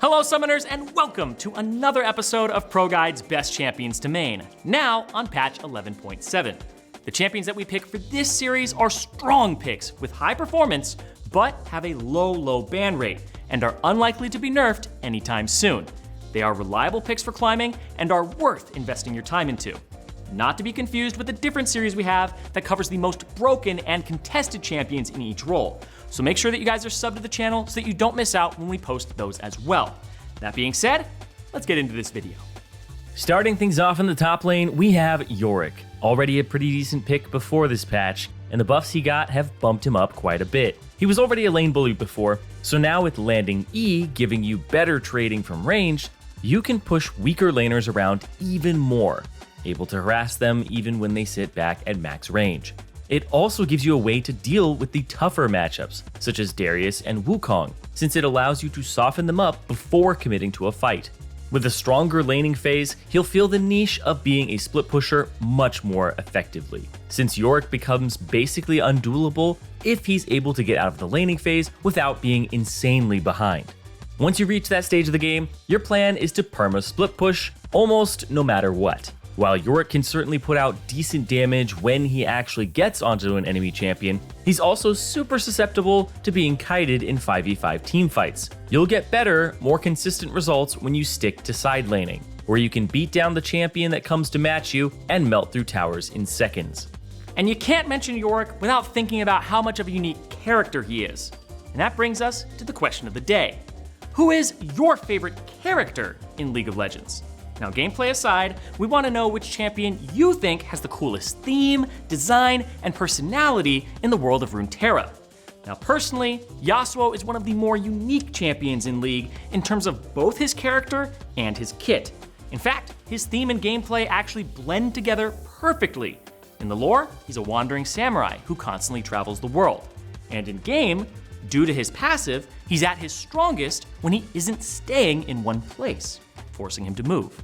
Hello Summoners and welcome to another episode of ProGuides Best Champions to Main, now on patch 11.7. The champions that we pick for this series are strong picks with high performance, but have a low ban rate and are unlikely to be nerfed anytime soon. They are reliable picks for climbing and are worth investing your time into. Not to be confused with a different series we have that covers the most broken and contested champions in each role. So make sure that you guys are subbed to the channel so that you don't miss out when we post those as well. That being said, let's get into this video. Starting things off in the top lane, we have Yorick, already a pretty decent pick before this patch, and the buffs he got have bumped him up quite a bit. He was already a lane bully before, so now with landing E giving you better trading from range, you can push weaker laners around even more, able to harass them even when they sit back at max range. It also gives you a way to deal with the tougher matchups, such as Darius and Wukong, since it allows you to soften them up before committing to a fight. With a stronger laning phase, he'll feel the niche of being a split pusher much more effectively, since Yorick becomes basically unduelable if he's able to get out of the laning phase without being insanely behind. Once you reach that stage of the game, your plan is to perma split push almost no matter what. While Yorick can certainly put out decent damage when he actually gets onto an enemy champion, he's also super susceptible to being kited in 5v5 teamfights. You'll get better, more consistent results when you stick to side laning, where you can beat down the champion that comes to match you and melt through towers in seconds. And you can't mention Yorick without thinking about how much of a unique character he is. And that brings us to the question of the day. Who is your favorite character in League of Legends? Now, gameplay aside, we want to know which champion you think has the coolest theme, design, and personality in the world of Runeterra. Now, personally, Yasuo is one of the more unique champions in League in terms of both his character and his kit. In fact, his theme and gameplay actually blend together perfectly. In the lore, he's a wandering samurai who constantly travels the world. And in game, due to his passive, he's at his strongest when he isn't staying in one place, forcing him to move.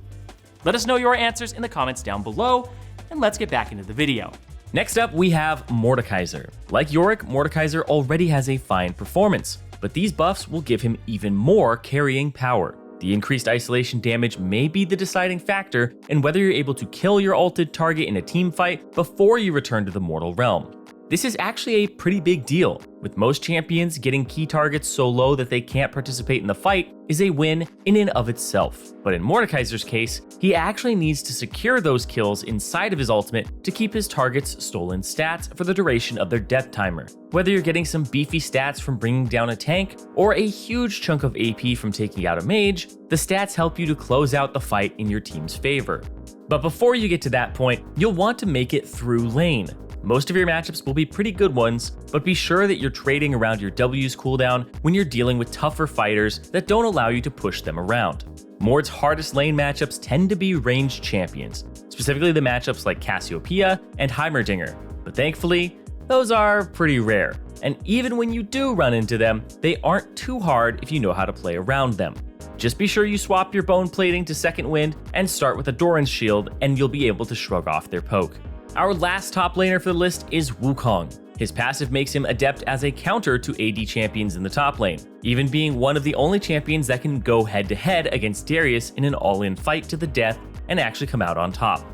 Let us know your answers in the comments down below, and let's get back into the video. Next up, we have Mordekaiser. Like Yorick, Mordekaiser already has a fine performance, but these buffs will give him even more carrying power. The increased isolation damage may be the deciding factor in whether you're able to kill your ulted target in a team fight before you return to the mortal realm. This is actually a pretty big deal, with most champions getting key targets so low that they can't participate in the fight is a win in and of itself. But in Mordekaiser's case, he actually needs to secure those kills inside of his ultimate to keep his targets' stolen stats for the duration of their death timer. Whether you're getting some beefy stats from bringing down a tank, or a huge chunk of AP from taking out a mage, the stats help you to close out the fight in your team's favor. But before you get to that point, you'll want to make it through lane. Most of your matchups will be pretty good ones, but be sure that you're trading around your W's cooldown when you're dealing with tougher fighters that don't allow you to push them around. Mord's hardest lane matchups tend to be ranged champions, specifically the matchups like Cassiopeia and Heimerdinger, but thankfully, those are pretty rare. And even when you do run into them, they aren't too hard if you know how to play around them. Just be sure you swap your bone plating to second wind and start with a Doran's shield, and you'll be able to shrug off their poke. Our last top laner for the list is Wukong. His passive makes him adept as a counter to AD champions in the top lane, even being one of the only champions that can go head to head against Darius in an all-in fight to the death and actually come out on top.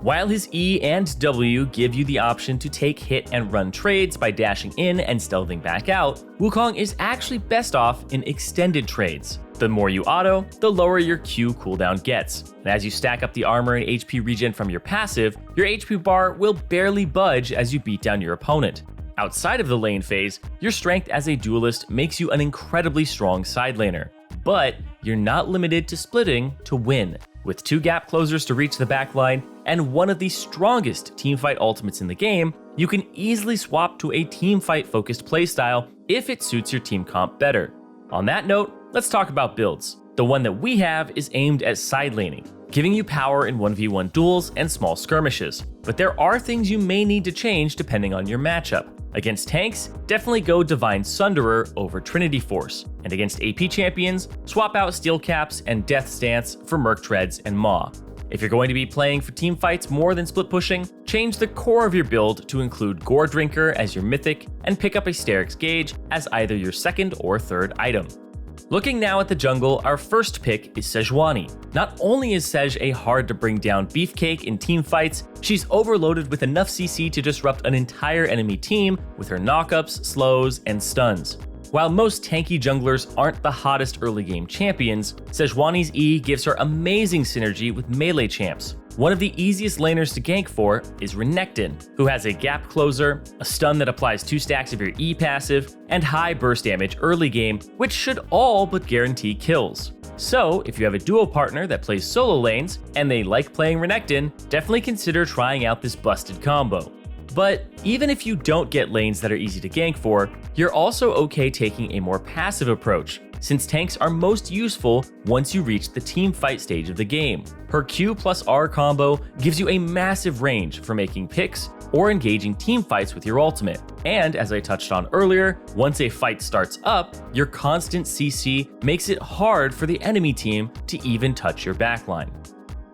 While his E and W give you the option to take hit and run trades by dashing in and stealthing back out, Wukong is actually best off in extended trades. The more you auto, the lower your Q cooldown gets. And as you stack up the armor and HP regen from your passive, your HP bar will barely budge as you beat down your opponent. Outside of the lane phase, your strength as a duelist makes you an incredibly strong side laner. But you're not limited to splitting to win. With 2 gap closers to reach the backline and one of the strongest teamfight ultimates in the game, you can easily swap to a teamfight focused playstyle if it suits your team comp better. On that note, let's talk about builds. The one that we have is aimed at side laning, giving you power in 1v1 duels and small skirmishes. But there are things you may need to change depending on your matchup. Against tanks, definitely go Divine Sunderer over Trinity Force. And against AP champions, swap out Steel Caps and Death Stance for Merc Treads and Maw. If you're going to be playing for team fights more than split pushing, change the core of your build to include Gore Drinker as your mythic and pick up a Sterix Gauge as either your second or third item. Looking now at the jungle, our first pick is Sejuani. Not only is Sej a hard to bring down beefcake in team fights, she's overloaded with enough CC to disrupt an entire enemy team with her knockups, slows, and stuns. While most tanky junglers aren't the hottest early game champions, Sejuani's E gives her amazing synergy with melee champs. One of the easiest laners to gank for is Renekton, who has a gap closer, a stun that applies 2 stacks of your E passive, and high burst damage early game, which should all but guarantee kills. So, if you have a duo partner that plays solo lanes, and they like playing Renekton, definitely consider trying out this busted combo. But even if you don't get lanes that are easy to gank for, you're also okay taking a more passive approach, since tanks are most useful once you reach the team fight stage of the game. Her Q plus R combo gives you a massive range for making picks or engaging team fights with your ultimate. And as I touched on earlier, once a fight starts up, your constant CC makes it hard for the enemy team to even touch your backline.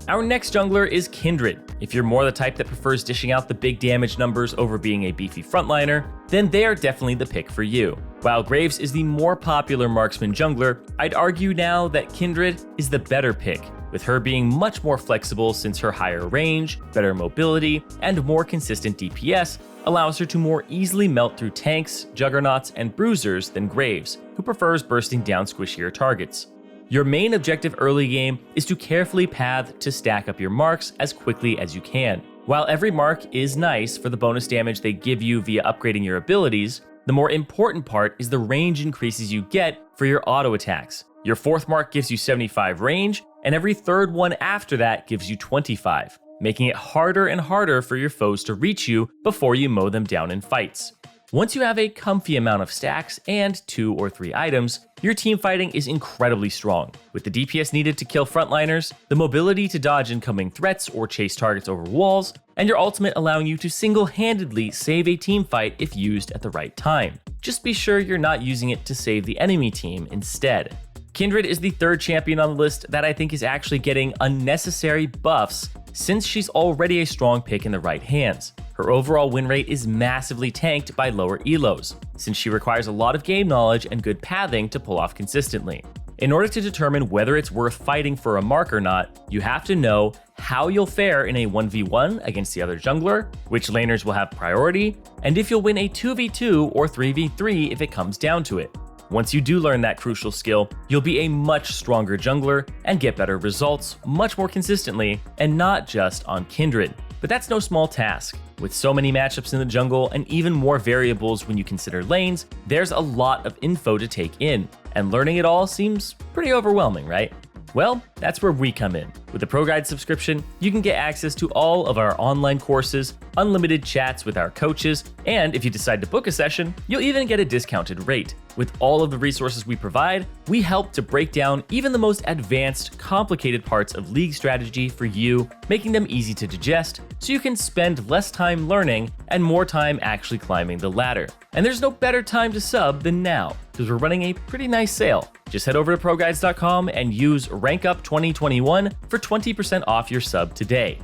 Our next jungler is Kindred. If you're more the type that prefers dishing out the big damage numbers over being a beefy frontliner, then they are definitely the pick for you. While Graves is the more popular marksman jungler, I'd argue now that Kindred is the better pick, with her being much more flexible since her higher range, better mobility, and more consistent DPS allows her to more easily melt through tanks, juggernauts, and bruisers than Graves, who prefers bursting down squishier targets. Your main objective early game is to carefully path to stack up your marks as quickly as you can. While every mark is nice for the bonus damage they give you via upgrading your abilities, the more important part is the range increases you get for your auto attacks. Your 4th mark gives you 75 range, and every 3rd one after that gives you 25, making it harder and harder for your foes to reach you before you mow them down in fights. Once you have a comfy amount of stacks and 2 or 3 items, your team fighting is incredibly strong. With the DPS needed to kill frontliners, the mobility to dodge incoming threats or chase targets over walls, and your ultimate allowing you to single-handedly save a team fight if used at the right time. Just be sure you're not using it to save the enemy team instead. Kindred is the 3rd champion on the list that I think is actually getting unnecessary buffs since she's already a strong pick in the right hands. Her overall win rate is massively tanked by lower elos, since she requires a lot of game knowledge and good pathing to pull off consistently. In order to determine whether it's worth fighting for a mark or not, you have to know how you'll fare in a 1v1 against the other jungler, which laners will have priority, and if you'll win a 2v2 or 3v3 if it comes down to it. Once you do learn that crucial skill, you'll be a much stronger jungler and get better results much more consistently, and not just on Kindred. But that's no small task. With so many matchups in the jungle and even more variables when you consider lanes, there's a lot of info to take in, and learning it all seems pretty overwhelming, right? Well, that's where we come in. With the ProGuides subscription, you can get access to all of our online courses, unlimited chats with our coaches, and if you decide to book a session, you'll even get a discounted rate. With all of the resources we provide, we help to break down even the most advanced, complicated parts of League strategy for you, making them easy to digest, so you can spend less time learning and more time actually climbing the ladder. And there's no better time to sub than now, because we're running a pretty nice sale. Just head over to ProGuides.com and use RankUp2021 for 20% off your sub today.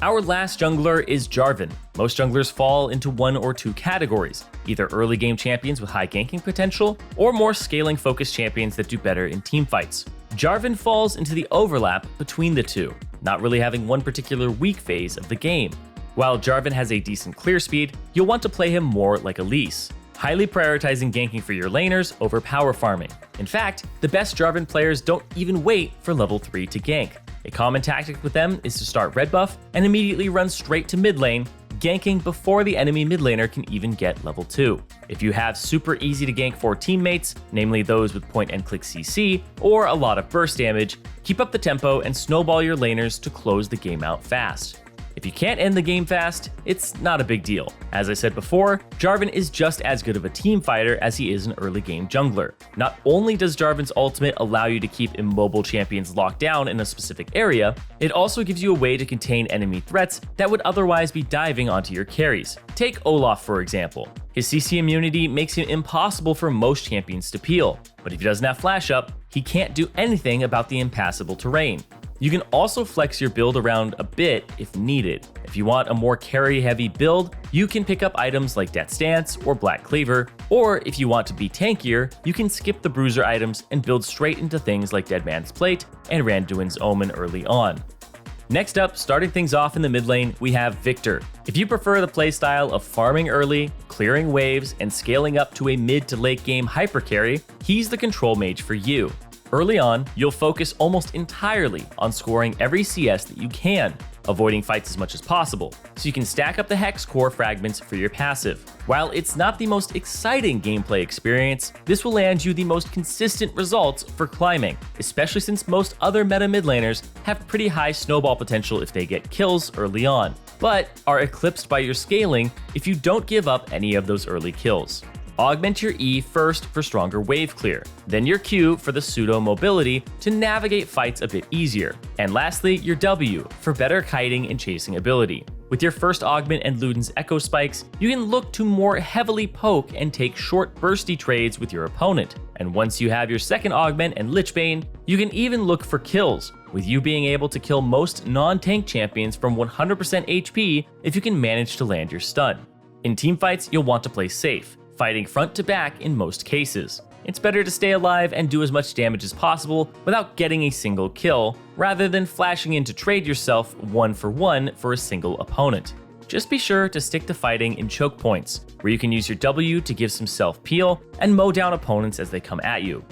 Our last jungler is Jarvan. Most junglers fall into one or two categories, either early game champions with high ganking potential, or more scaling focused champions that do better in team fights. Jarvan falls into the overlap between the two, not really having one particular weak phase of the game. While Jarvan has a decent clear speed, you'll want to play him more like Elise, highly prioritizing ganking for your laners over power farming. In fact, the best Jarvan players don't even wait for level 3 to gank. A common tactic with them is to start red buff and immediately run straight to mid lane, ganking before the enemy mid laner can even get level 2. If you have super easy to gank for teammates, namely those with point and click CC, or a lot of burst damage, keep up the tempo and snowball your laners to close the game out fast. If you can't end the game fast, it's not a big deal. As I said before, Jarvan is just as good of a team fighter as he is an early game jungler. Not only does Jarvan's ultimate allow you to keep immobile champions locked down in a specific area, it also gives you a way to contain enemy threats that would otherwise be diving onto your carries. Take Olaf for example. His CC immunity makes him impossible for most champions to peel, but if he doesn't have flash up, he can't do anything about the impassable terrain. You can also flex your build around a bit if needed. If you want a more carry-heavy build, you can pick up items like Death Stance or Black Cleaver, or if you want to be tankier, you can skip the bruiser items and build straight into things like Dead Man's Plate and Randuin's Omen early on. Next up, starting things off in the mid lane, we have Viktor. If you prefer the playstyle of farming early, clearing waves, and scaling up to a mid to late game hyper carry, he's the control mage for you. Early on, you'll focus almost entirely on scoring every CS that you can, avoiding fights as much as possible, so you can stack up the Hex Core fragments for your passive. While it's not the most exciting gameplay experience, this will land you the most consistent results for climbing, especially since most other meta mid laners have pretty high snowball potential if they get kills early on, but are eclipsed by your scaling if you don't give up any of those early kills. Augment your E first for stronger wave clear, then your Q for the pseudo mobility to navigate fights a bit easier, and lastly your W for better kiting and chasing ability. With your first augment and Luden's Echo Spikes, you can look to more heavily poke and take short bursty trades with your opponent, and once you have your second augment and Lichbane, you can even look for kills, with you being able to kill most non-tank champions from 100% HP if you can manage to land your stun. In teamfights, you'll want to play safe, fighting front to back in most cases. It's better to stay alive and do as much damage as possible without getting a single kill, rather than flashing in to trade yourself 1-for-1 for a single opponent. Just be sure to stick to fighting in choke points, where you can use your W to give some self-peel and mow down opponents as they come at you.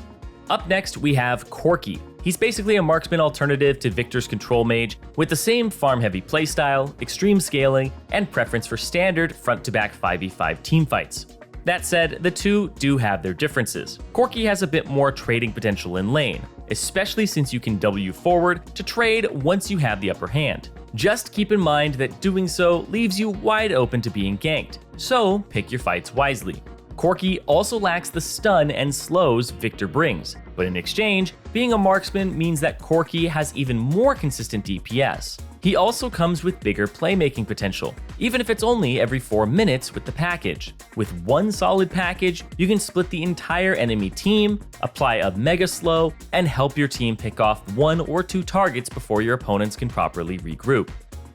Up next, we have Corki. He's basically a marksman alternative to Viktor's control mage, with the same farm-heavy playstyle, extreme scaling, and preference for standard front-to-back 5v5 teamfights. That said, the two do have their differences. Corki has a bit more trading potential in lane, especially since you can W forward to trade once you have the upper hand. Just keep in mind that doing so leaves you wide open to being ganked, so pick your fights wisely. Corki also lacks the stun and slows Viktor brings, but in exchange, being a marksman means that Corki has even more consistent DPS. He also comes with bigger playmaking potential, even if it's only every 4 minutes with the package. With one solid package, you can split the entire enemy team, apply a mega slow, and help your team pick off 1 or 2 targets before your opponents can properly regroup.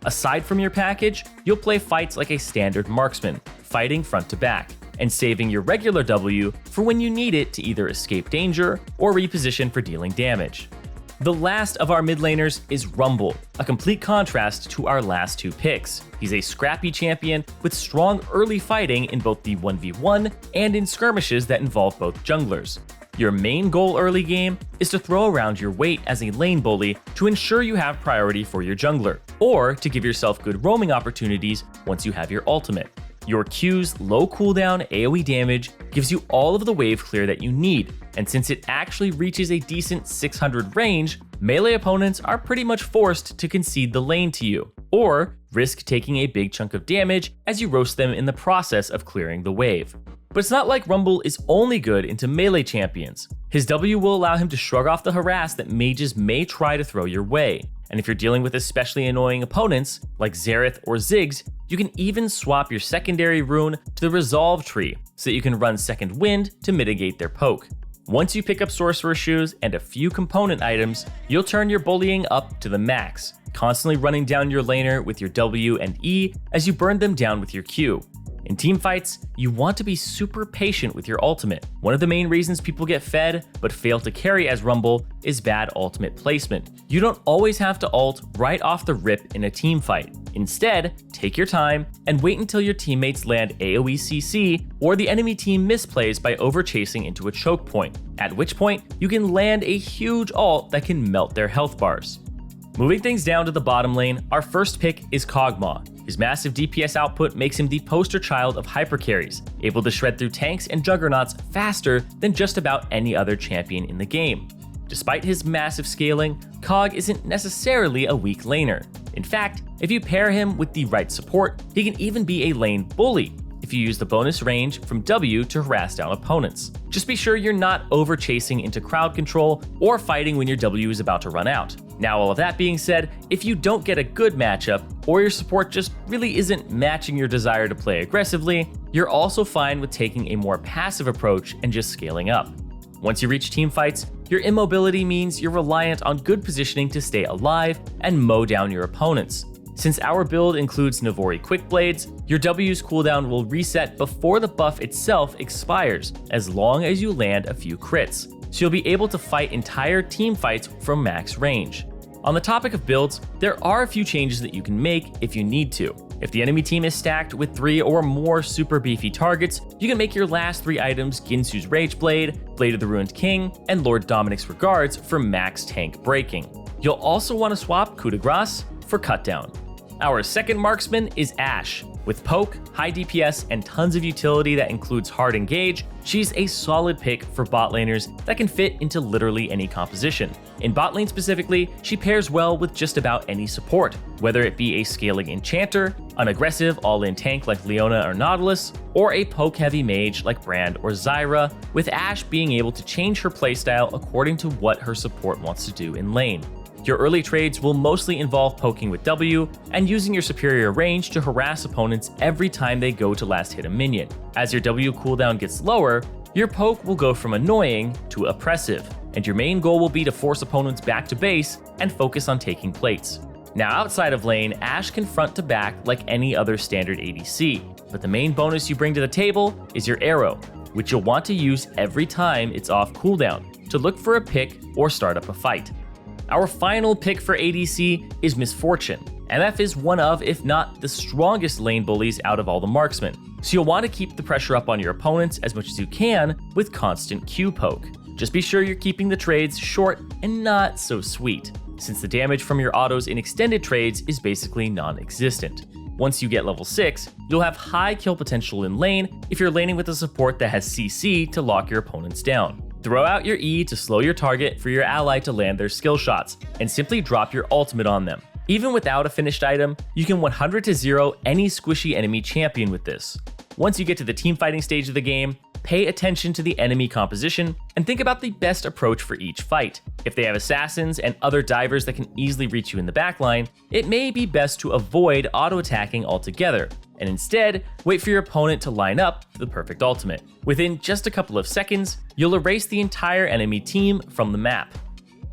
Aside from your package, you'll play fights like a standard marksman, fighting front to back, and saving your regular W for when you need it to either escape danger or reposition for dealing damage. The last of our mid laners is Rumble, a complete contrast to our last 2 picks. He's a scrappy champion with strong early fighting in both the 1v1 and in skirmishes that involve both junglers. Your main goal early game is to throw around your weight as a lane bully to ensure you have priority for your jungler, or to give yourself good roaming opportunities once you have your ultimate. Your Q's low cooldown AoE damage gives you all of the wave clear that you need, and since it actually reaches a decent 600 range, melee opponents are pretty much forced to concede the lane to you, or risk taking a big chunk of damage as you roast them in the process of clearing the wave. But it's not like Rumble is only good into melee champions. His W will allow him to shrug off the harass that mages may try to throw your way, and if you're dealing with especially annoying opponents, like Xerath or Ziggs, you can even swap your secondary rune to the Resolve tree, so that you can run Second Wind to mitigate their poke. Once you pick up Sorcerer Shoes and a few component items, you'll turn your bullying up to the max, constantly running down your laner with your W and E as you burn them down with your Q. In teamfights, you want to be super patient with your ultimate. One of the main reasons people get fed but fail to carry as Rumble is bad ultimate placement. You don't always have to ult right off the rip in a team fight. Instead, take your time and wait until your teammates land AoE CC or the enemy team misplays by overchasing into a choke point, at which point you can land a huge ult that can melt their health bars. Moving things down to the bottom lane, our first pick is KogMaw. His massive DPS output makes him the poster child of hypercarries, able to shred through tanks and juggernauts faster than just about any other champion in the game. Despite his massive scaling, Kog isn't necessarily a weak laner. In fact, if you pair him with the right support, he can even be a lane bully if you use the bonus range from W to harass down opponents. Just be sure you're not over-chasing into crowd control or fighting when your W is about to run out. Now, all of that being said, if you don't get a good matchup, or your support just really isn't matching your desire to play aggressively, you're also fine with taking a more passive approach and just scaling up. Once you reach teamfights, your immobility means you're reliant on good positioning to stay alive and mow down your opponents. Since our build includes Navori Quick Blades, your W's cooldown will reset before the buff itself expires, as long as you land a few crits, so you'll be able to fight entire team fights from max range. On the topic of builds, there are a few changes that you can make if you need to. If the enemy team is stacked with 3 or more super beefy targets, you can make your last 3 items Ginsu's Rage Blade, Blade of the Ruined King, and Lord Dominic's Regards for max tank breaking. You'll also want to swap Coup de Grace for Cutdown. Our second marksman is Ashe. With poke, high DPS, and tons of utility that includes hard engage, she's a solid pick for bot laners that can fit into literally any composition. In bot lane specifically, she pairs well with just about any support, whether it be a scaling enchanter, an aggressive all-in tank like Leona or Nautilus, or a poke-heavy mage like Brand or Zyra, with Ashe being able to change her playstyle according to what her support wants to do in lane. Your early trades will mostly involve poking with W and using your superior range to harass opponents every time they go to last hit a minion. As your W cooldown gets lower, your poke will go from annoying to oppressive, and your main goal will be to force opponents back to base and focus on taking plates. Now outside of lane, Ashe can front to back like any other standard ADC, but the main bonus you bring to the table is your arrow, which you'll want to use every time it's off cooldown to look for a pick or start up a fight. Our final pick for ADC is Misfortune. MF is one of, if not the strongest lane bullies out of all the marksmen, so you'll want to keep the pressure up on your opponents as much as you can with constant Q poke. Just be sure you're keeping the trades short and not so sweet, since the damage from your autos in extended trades is basically non-existent. Once you get level 6, you'll have high kill potential in lane if you're laning with a support that has CC to lock your opponents down. Throw out your E to slow your target for your ally to land their skill shots, and simply drop your ultimate on them. Even without a finished item, you can 100-0 any squishy enemy champion with this. Once you get to the teamfighting stage of the game, pay attention to the enemy composition and think about the best approach for each fight. If they have assassins and other divers that can easily reach you in the backline, it may be best to avoid auto-attacking altogether, and instead wait for your opponent to line up the perfect ultimate. Within just a couple of seconds, you'll erase the entire enemy team from the map.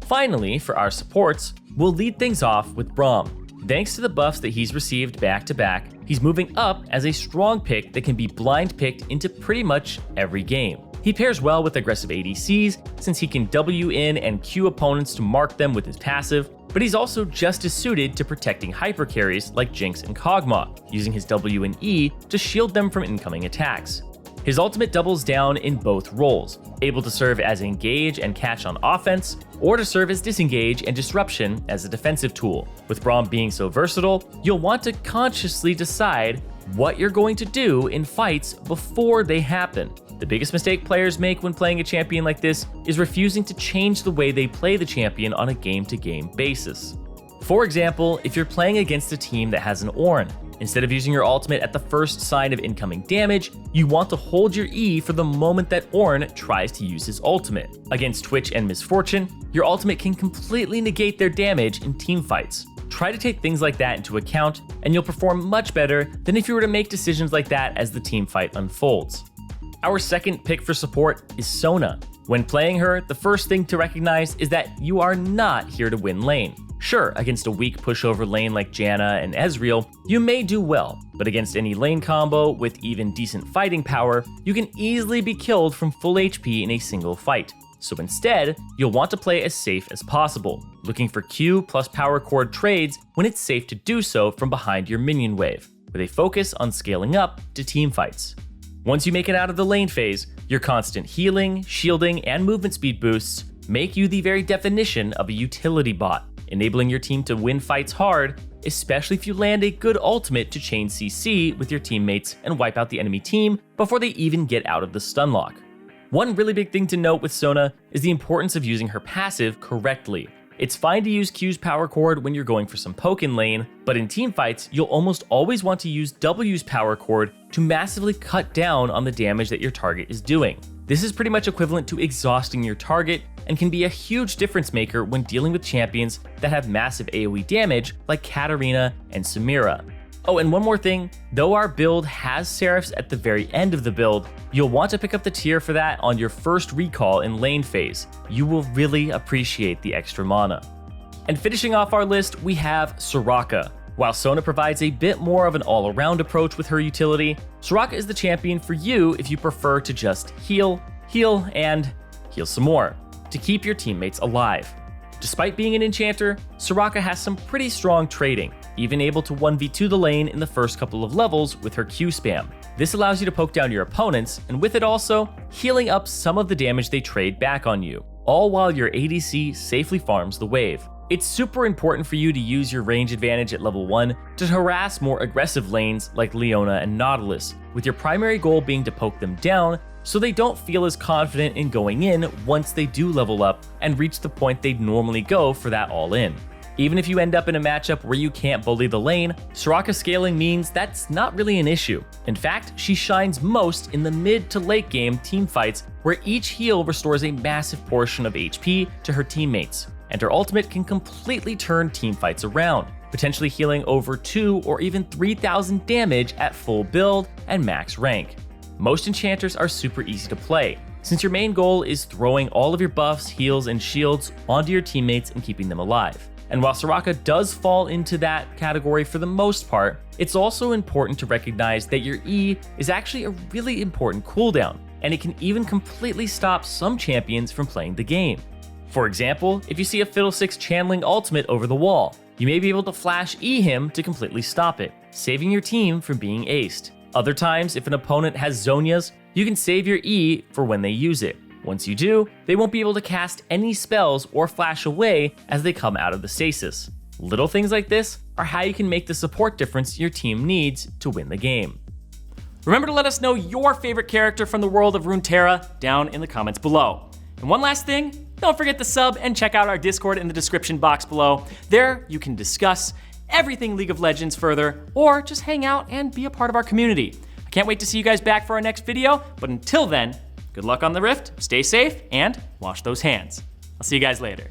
Finally, for our supports, we'll lead things off with Braum. Thanks to the buffs that he's received back-to-back, he's moving up as a strong pick that can be blind picked into pretty much every game. He pairs well with aggressive ADCs since he can W in and Q opponents to mark them with his passive, but he's also just as suited to protecting hyper carries like Jinx and KogMaw, using his W and E to shield them from incoming attacks. His ultimate doubles down in both roles, able to serve as engage and catch on offense, or to serve as disengage and disruption as a defensive tool. With Braum being so versatile, you'll want to consciously decide what you're going to do in fights before they happen. The biggest mistake players make when playing a champion like this is refusing to change the way they play the champion on a game-to-game basis. For example, if you're playing against a team that has an Ornn, instead of using your ultimate at the first sign of incoming damage, you want to hold your E for the moment that Ornn tries to use his ultimate. Against Twitch and Misfortune, your ultimate can completely negate their damage in teamfights. Try to take things like that into account, and you'll perform much better than if you were to make decisions like that as the teamfight unfolds. Our second pick for support is Sona. When playing her, the first thing to recognize is that you are not here to win lane. Sure, against a weak pushover lane like Janna and Ezreal, you may do well, but against any lane combo with even decent fighting power, you can easily be killed from full HP in a single fight. So instead, you'll want to play as safe as possible, looking for Q plus power chord trades when it's safe to do so from behind your minion wave, with a focus on scaling up to teamfights. Once you make it out of the lane phase, your constant healing, shielding, and movement speed boosts make you the very definition of a utility bot, enabling your team to win fights hard, especially if you land a good ultimate to chain CC with your teammates and wipe out the enemy team before they even get out of the stun lock. One really big thing to note with Sona is the importance of using her passive correctly. It's fine to use Q's power chord when you're going for some poke in lane, but in teamfights, you'll almost always want to use W's power chord to massively cut down on the damage that your target is doing. This is pretty much equivalent to exhausting your target and can be a huge difference maker when dealing with champions that have massive AoE damage like Katarina and Samira. Oh, and one more thing, though our build has Seraphs at the very end of the build, you'll want to pick up the tier for that on your first recall in lane phase. You will really appreciate the extra mana. And finishing off our list, we have Soraka. While Sona provides a bit more of an all-around approach with her utility, Soraka is the champion for you if you prefer to just heal, and heal some more, to keep your teammates alive. Despite being an enchanter, Soraka has some pretty strong trading, even able to 1v2 the lane in the first couple of levels with her Q spam. This allows you to poke down your opponents, and with it also, healing up some of the damage they trade back on you, all while your ADC safely farms the wave. It's super important for you to use your range advantage at level 1 to harass more aggressive lanes like Leona and Nautilus, with your primary goal being to poke them down so they don't feel as confident in going in once they do level up and reach the point they'd normally go for that all-in. Even if you end up in a matchup where you can't bully the lane, Soraka scaling means that's not really an issue. In fact, she shines most in the mid to late game teamfights where each heal restores a massive portion of HP to her teammates, and her ultimate can completely turn teamfights around, potentially healing over 2 or even 3,000 damage at full build and max rank. Most enchanters are super easy to play, since your main goal is throwing all of your buffs, heals, and shields onto your teammates and keeping them alive. And while Soraka does fall into that category for the most part, it's also important to recognize that your E is actually a really important cooldown, and it can even completely stop some champions from playing the game. For example, if you see a Fiddlesticks channeling ultimate over the wall, you may be able to flash E him to completely stop it, saving your team from being aced. Other times, if an opponent has Zhonya's, you can save your E for when they use it. Once you do, they won't be able to cast any spells or flash away as they come out of the stasis. Little things like this are how you can make the support difference your team needs to win the game. Remember to let us know your favorite character from the world of Runeterra down in the comments below. And one last thing, don't forget to sub and check out our Discord in the description box below. There you can discuss everything League of Legends further, or just hang out and be a part of our community. I can't wait to see you guys back for our next video, but until then, good luck on the Rift, stay safe, and wash those hands. I'll see you guys later.